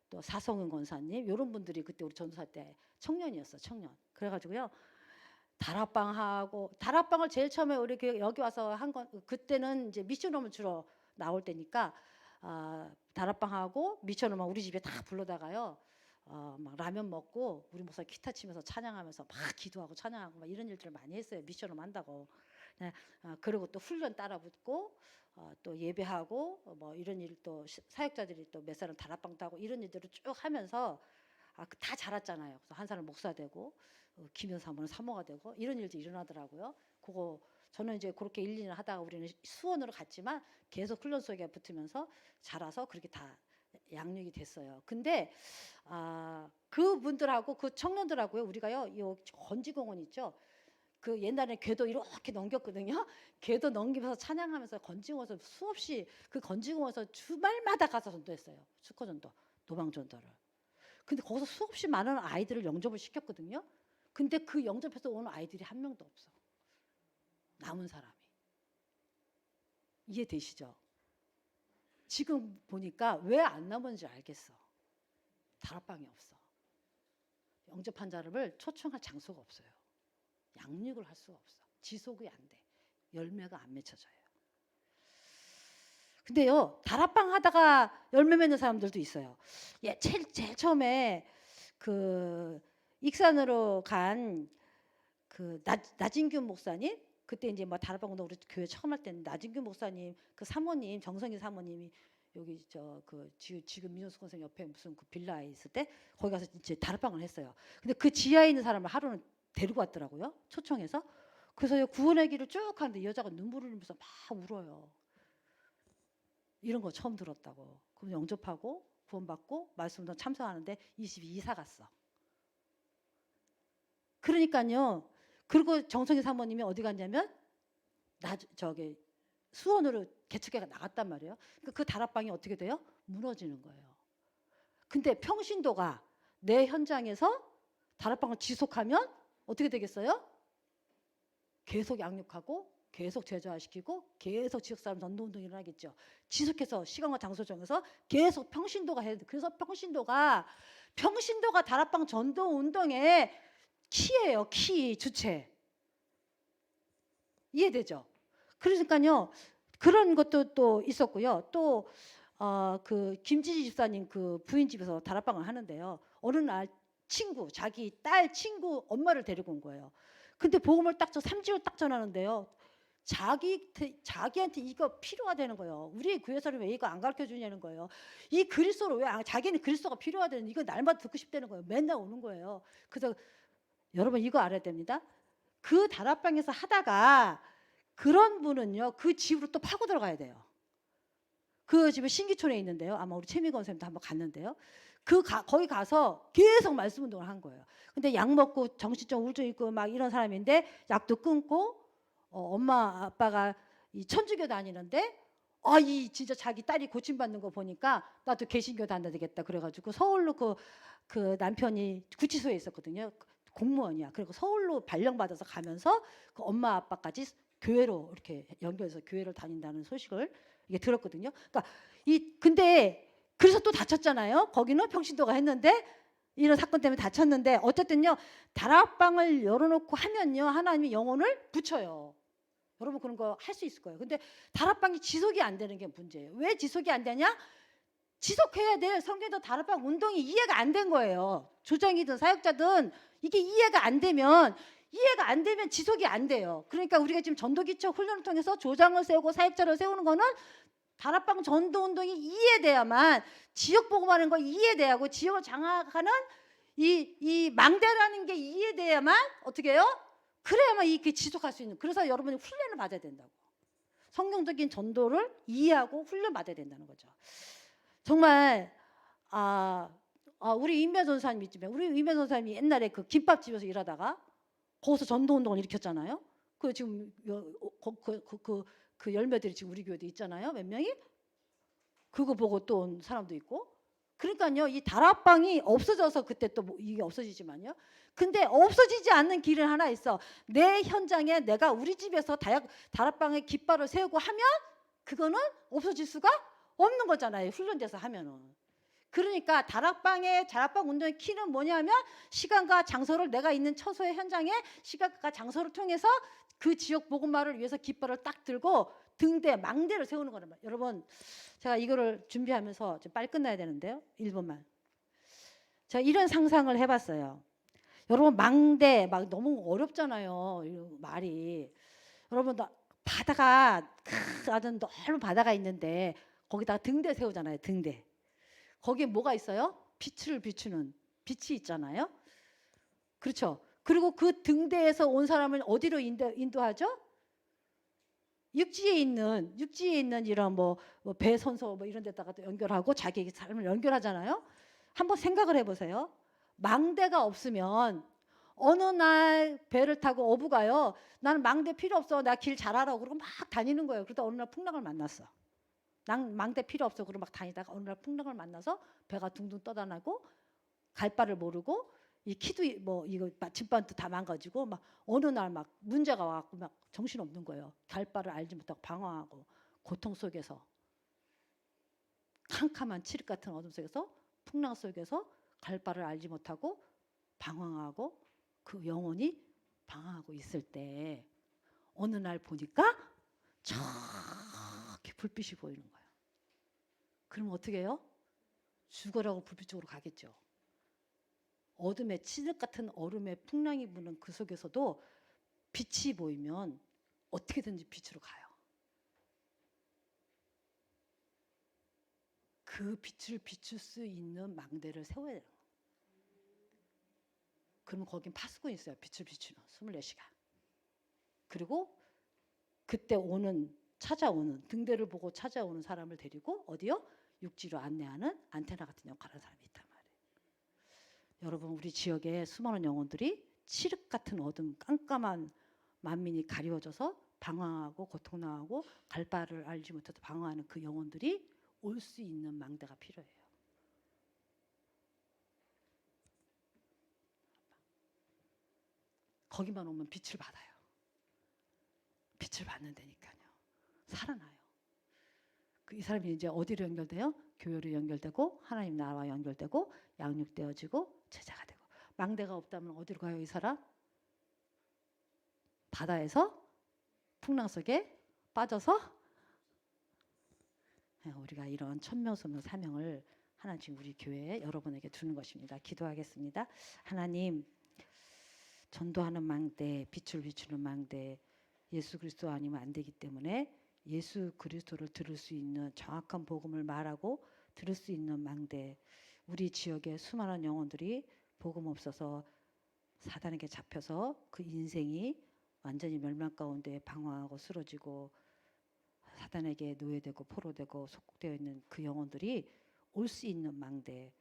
Speaker 1: 또 사성은 권사님, 이런 분들이 그때 우리 전도사 때 청년이었어, 청년. 그래가지고요. 다락방을 제일 처음에 우리 여기 와서 한 건, 그때는 이제 미션홈을 주로 나올 때니까 다락방하고 미션홈만 우리 집에 다 불러다가요. 막 라면 먹고 우리 목사 기타 치면서 찬양하면서 막 기도하고 찬양하고 막 이런 일들을 많이 했어요. 미션홈 한다고. 그리고 또 훈련 따라 붙고 또 예배하고 뭐 이런 일, 또 사역자들이 또 몇 사람 다락방도 하고 이런 일들을 쭉 하면서 다 자랐잖아요. 그래서 한 사람 목사 되고 김현 사모는 사모가 되고 이런 일도 일어나더라고요. 그거 저는 이제 그렇게 1, 2년 하다가 우리는 수원으로 갔지만 계속 훈련 속에 붙으면서 자라서 그렇게 다 양육이 됐어요. 근데 그분들하고 그 청년들하고요, 우리가요, 이 건지공원 있죠. 그 옛날에 궤도 이렇게 넘겼거든요. 궤도 넘기면서 찬양하면서 건지공원에서 수없이 그 건지공원에서 주말마다 가서 전도했어요. 축구전도, 노방전도를. 근데 거기서 수없이 많은 아이들을 영접을 시켰거든요. 근데 그 영접해서 오는 아이들이 한 명도 없어. 남은 사람이. 이해되시죠? 지금 보니까 왜 안 남은지 알겠어. 다락방이 없어. 영접한 자를 초청할 장소가 없어요. 양육을 할 수가 없어. 지속이 안 돼. 열매가 안 맺혀져요. 근데요, 다락방 하다가 열매 맺는 사람들도 있어요. 예, 제일 처음에 그 익산으로 간 그 나진규 목사님, 그때 이제 뭐 다락방 운동 우리 교회 처음 할 때는 나진규 목사님 그 사모님 정성희 사모님이 여기 지금 민호숙 선생 옆에 무슨 그 빌라에 있을 때 거기 가서 이제 다락방을 했어요. 근데 그 지하에 있는 사람을 하루는 데리고 왔더라고요. 초청해서. 그래서 구원의 길을 쭉 하는데 이 여자가 눈물을 흘리면서 막 울어요. 이런 거 처음 들었다고. 그럼 영접하고 구원받고 말씀도 참석하는데 22 이사 갔어. 그러니까요. 그리고 정성희 사모님이 어디 갔냐면 저기 수원으로 개척회가 나갔단 말이에요. 그러니까 그 다락방이 어떻게 돼요? 무너지는 거예요. 근데 평신도가 내 현장에서 다락방을 지속하면 어떻게 되겠어요? 계속 양육하고 계속 제자화시키고 계속 지역사람 전도운동이 일어나겠죠. 지속해서 시간과 장소 정해서 계속 평신도가 해야 돼. 그래서 평신도가 다락방 전도운동의 키예요. 키 주체. 이해되죠? 그러니까요. 그런 것도 또 있었고요. 또 그 김지지 집사님 그 부인 집에서 다락방을 하는데요. 어느 날 자기 딸 친구 엄마를 데리고 온 거예요. 근데 복음을 딱 3주를 딱 전하는데요. 자기한테 이거 필요하다는 거예요. 우리 교회에서는 왜 이거 안 가르쳐 주냐는 거예요. 이 그리스도로 왜 자기는 그리스도가 필요하다는 이거 날마다 듣고 싶다는 거예요. 맨날 오는 거예요. 그래서 여러분 이거 알아야 됩니다. 그 다락방에서 하다가 그런 분은요. 그 집으로 또 파고 들어가야 돼요. 그 집은 신기촌에 있는데요. 아마 우리 최미건 선생님도 한번 갔는데요. 거기 가서 계속 말씀 운동을 한 거예요. 근데 약 먹고 정신적 우울증 있고 막 이런 사람인데 약도 끊고 엄마 아빠가 이 천주교 다니는데 이 진짜 자기 딸이 고침받는 거 보니까 나도 개신교 다녀야 되겠다 그래가지고 서울로 그 남편이 구치소에 있었거든요. 공무원이야. 그리고 서울로 발령받아서 가면서 그 엄마 아빠까지 교회로 이렇게 연결해서 교회를 다닌다는 소식을 이게 들었거든요. 그러니까 근데 그래서 또 다쳤잖아요. 거기는 평신도가 했는데 이런 사건 때문에 다쳤는데 어쨌든요. 다락방을 열어놓고 하면요. 하나님이 영혼을 붙여요. 여러분 그런 거 할 수 있을 거예요. 근데 다락방이 지속이 안 되는 게 문제예요. 왜 지속이 안 되냐? 지속해야 될 성경도 다락방 운동이 이해가 안 된 거예요. 조정이든 사역자든 이게 이해가 안 되면 지속이 안 돼요. 그러니까 우리가 지금 전도기초 훈련을 통해서 조장을 세우고 사역자를 세우는 거는 다락방 전도운동이 이해돼야만 지역 복음하는 거 이해돼야고 지역을 장악하는 이 망대라는 게 이해돼야만 어떻게 해요? 그래야만 이게 지속할 수 있는. 그래서 여러분이 훈련을 받아야 된다고. 성경적인 전도를 이해하고 훈련 받아야 된다는 거죠. 정말 우리 임배 전사님 있지만 우리 임배 전사님이 옛날에 그 김밥집에서 일하다가 거기서 전도운동을 일으켰잖아요. 그 지금 그 열매들이 지금 우리 교회도 있잖아요. 몇 명이 그거 보고 또 온 사람도 있고. 그러니까요, 이 다락방이 없어져서 그때 또 이게 없어지지만요. 근데 없어지지 않는 길은 하나 있어. 내 현장에 내가 우리 집에서 다락방에 깃발을 세우고 하면 그거는 없어질 수가 없는 거잖아요. 훈련돼서 하면은. 그러니까 다락방 운동의 키는 뭐냐면 시간과 장소를 내가 있는 처소의 현장에 시간과 장소를 통해서 그 지역 복음화를 위해서 깃발을 딱 들고 망대를 세우는 거란 말이에요. 여러분 제가 이거를 준비하면서 좀 빨리 끝나야 되는데요. 1분만. 제가 이런 상상을 해봤어요. 여러분 망대 막 너무 어렵잖아요. 말이. 여러분 바다가 아주 넓은 바다가 있는데 거기다가 등대 세우잖아요. 등대. 거기에 뭐가 있어요? 빛을 비추는 빛이 있잖아요. 그렇죠. 그리고 그 등대에서 온 사람을 어디로 인도하죠? 육지에 있는 이런 배 선소 이런 데다가 연결하고 자기 삶을 연결하잖아요. 한번 생각을 해보세요. 망대가 없으면 어느 날 배를 타고 어부 가요. 나는 망대 필요 없어. 나 길 잘 알아. 그러고 막 다니는 거예요. 그러다 어느 날 풍랑을 만났어. 난 망대 필요 없어. 그러고 막 다니다가 어느 날 풍랑을 만나서 배가 둥둥 떠다니고 갈 바를 모르고 이 키도 뭐 이거 마침반도 다 망가지고 막 어느 날 막 문제가 와갖고 막 정신 없는 거예요. 갈 바를 알지 못하고 방황하고 고통 속에서 캄캄한 칠흑 같은 어둠 속에서 풍랑 속에서 갈 바를 알지 못하고 방황하고 그 영혼이 방황하고 있을 때 어느 날 보니까 저기 불빛이 보이는 거예요. 그럼 어떻게 해요? 죽으라고 불빛 쪽으로 가겠죠. 어둠의 칠흑 같은 얼음의 풍랑이 부는 그 속에서도 빛이 보이면 어떻게든지 빛으로 가요. 그 빛을 비출 수 있는 망대를 세워야 돼요. 그러면 거긴 파수꾼이 있어요. 빛을 비추는 24시간. 그리고 그때 찾아오는 등대를 보고 찾아오는 사람을 데리고 어디요? 육지로 안내하는 안테나 같은 역할을 하는 사람이 있단 말이에요. 여러분 우리 지역에 수많은 영혼들이 칠흑 같은 어둠 깜깜한 만민이 가리워져서 방황하고 고통당하고 갈 바를 알지 못해서 방황하는 그 영혼들이 올 수 있는 망대가 필요해요. 거기만 오면 빛을 받아요. 빛을 받는 데니까요. 살아나요. 이 사람이 이제 어디로 연결돼요? 교회로 연결되고 하나님 나라와 연결되고 양육되어지고 제자가 되고. 망대가 없다면 어디로 가요 이 사람? 바다에서 풍랑 속에 빠져서 우리가 이런 천명소명 사명을 하나님 지금 우리 교회에 여러분에게 주는 것입니다. 기도하겠습니다. 하나님 전도하는 망대, 빛을 비추는 망대, 예수 그리스도 아니면 안 되기 때문에 예수 그리스도를 들을 수 있는 정확한 복음을 말하고 들을 수 있는 망대. 우리 지역에 수많은 영혼들이 복음 없어서 사단에게 잡혀서 그 인생이 완전히 멸망 가운데 방황하고 쓰러지고 사단에게 노예되고 포로되고 속국되어 있는 그 영혼들이 올 수 있는 망대.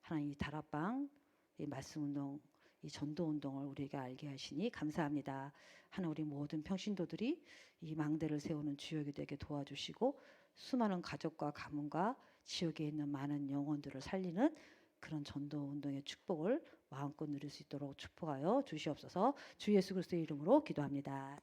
Speaker 1: 하나님 이 다락방, 이 말씀운동, 이 전도운동을 우리에게 알게 하시니 감사합니다. 하나님 우리 모든 평신도들이 이 망대를 세우는 주역이 되게 도와주시고 수많은 가족과 가문과 지역에 있는 많은 영혼들을 살리는 그런 전도운동의 축복을 마음껏 누릴 수 있도록 축복하여 주시옵소서. 주 예수 그리스도의 이름으로 기도합니다.